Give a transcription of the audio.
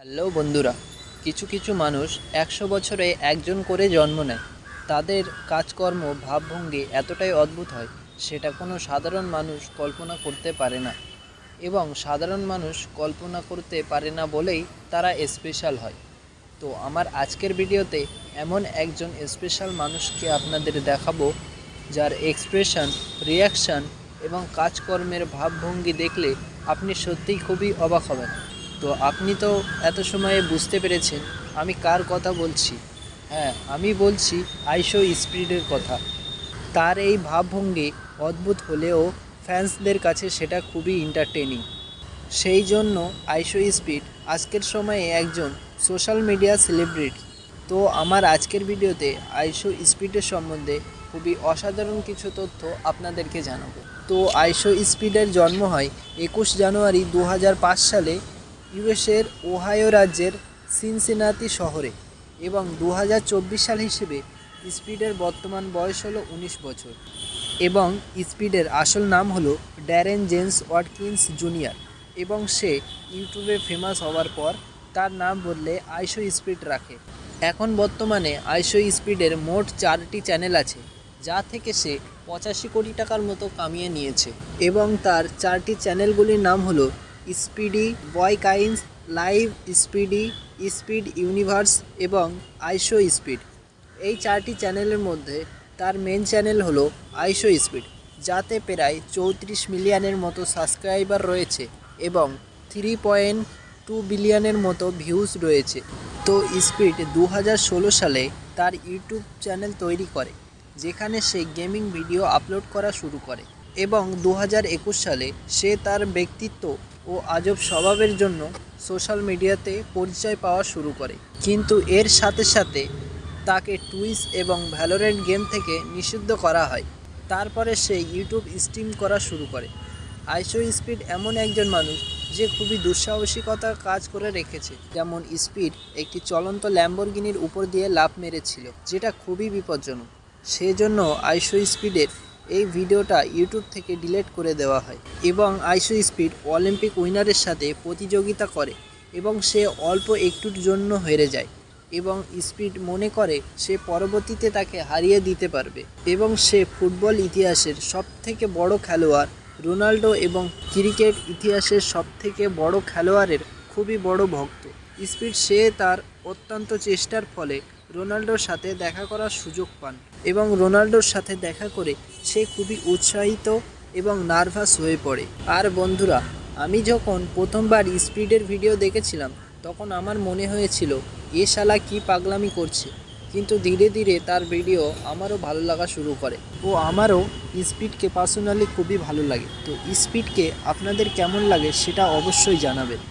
Hello বন্ধুরা, কিছু কিছু মানুষ ১০০ বছরে একজন করে জন্ম নেয়। তাদের কাজকর্ম ভাবভঙ্গি এতটাই অদ্ভুত হয়, সেটা কোনো সাধারণ মানুষ কল্পনা করতে পারে না। এবং সাধারণ মানুষ কল্পনা করতে পারে না বলেই তারা স্পেশাল হয়। তো আমার আজকের ভিডিওতে এমন একজন স্পেশাল মানুষকে আপনাদের দেখাবো, যার এক্সপ্রেশন, রিয়াকশান এবং কাজকর্মের ভাবভঙ্গি দেখলে আপনি সত্যিই খুবই অবাক হবেন। তো আপনি তো এত সময়ে বুঝতে পেরেছেন আমি কার কথা বলছি। হ্যাঁ, আমি বলছি আইশো স্পিডের কথা। তার এই ভাবভঙ্গি অদ্ভুত হলেও ফ্যান্সদের কাছে সেটা খুবই এন্টারটেইনিং। সেই জন্য আইশো স্পিড আজকের সময়ে একজন সোশ্যাল মিডিয়া সেলিব্রিটি। তো আমার আজকের ভিডিওতে আইশো স্পিডের সম্বন্ধে খুবই অসাধারণ কিছু তথ্য আপনাদেরকে জানাবো। তো আইশো স্পিডের জন্ম হয় ২১ জানুয়ারি ২০০৫ সালে ইউএসের ওহাইও রাজ্যের সিনসিনাতি শহরে, এবং ২০২৪ সাল হিসেবে স্পিডের বর্তমান বয়স হলো ১৯ বছর। এবং স্পিডের আসল নাম হলো ড্যারেন জেমস ওয়াটকিন্স জুনিয়র, এবং সে ইউটিউবে ফেমাস হওয়ার পর তার নাম বদলে আইশো স্পিড রাখে। এখন বর্তমানে আইশো স্পিডের মোট 4টি চ্যানেল আছে, যা থেকে সে 85 কোটি টাকার মতো কামিয়ে নিয়েছে। এবং তার 4টি চ্যানেলগুলির নাম হলো স্পিডি বয় কাইন্স, লাইভ স্পিডি, স্পিড ইউনিভার্স এবং আইশো স্পিড। এই 4টি চ্যানেলের মধ্যে তার মেন চ্যানেল হলো আইশো স্পিড, যাতে প্রায় 34 মিলিয়নের মতো সাবস্ক্রাইবার রয়েছে এবং 3.2 বিলিয়নের মতো ভিউজ রয়েছে। তো স্পিড 2016 সালে তার ইউটিউব চ্যানেল তৈরি করে, যেখানে সে গেমিং ভিডিও আপলোড করা শুরু করে। এবং 2021 সালে সে তার ব্যক্তিত্ব ও আজব স্বভাবের জন্য সোশ্যাল মিডিয়াতে পরিচয় পাওয়া শুরু করে। কিন্তু এর সাথে সাথে তাকে টুইচ এবং ভ্যালোরেন্ট গেম থেকে নিষিদ্ধ করা হয়। তারপরে সে ইউটিউব স্ট্রিম করা শুরু করে। আইশো স্পিড এমন একজন মানুষ যে খুবই দুঃসাহসিকতার কাজ করে রেখেছে। যেমন স্পিড একটি চলন্ত ল্যাম্বরগিনির উপর দিয়ে লাফ মেরেছিল, যেটা খুবই বিপজ্জনক। সেজন্য আইশো স্পিডের এই ভিডিওটা ইউটিউব থেকে ডিলিট করে দেওয়া হয়। এবং আইশো স্পিড অলিম্পিক উইনারের সাথে প্রতিযোগিতা করে এবং সে অল্প একটুর জন্য হেরে যায়। এবং স্পিড মনে করে সে পরবর্তীতে তাকে হারিয়ে দিতে পারবে। এবং সে ফুটবল ইতিহাসের সবথেকে বড় খেলোয়াড় রোনাল্ডো এবং ক্রিকেট ইতিহাসের সবথেকে বড় খেলোয়াড়ের খুবই বড় ভক্ত। স্পিড সে তার অত্যন্ত চেষ্টার ফলে রোনাল্ডোর সাথে দেখা করার সুযোগ পান, এবং রোনাল্ডোর সাথে দেখা করে সে খুবই উৎসাহিত এবং নার্ভাস হয়ে পড়ে। আর বন্ধুরা, আমি যখন প্রথমবার স্পিডের ভিডিও দেখেছিলাম, তখন আমার মনে হয়েছিল এ শালা কী পাগলামি করছে। কিন্তু ধীরে ধীরে তার ভিডিও আমারও ভালো লাগা শুরু করে, ও আমারও স্পিডকে পার্সোনালি খুবই ভালো লাগে। তো স্পিডকে আপনাদের কেমন লাগে সেটা অবশ্যই জানাবেন।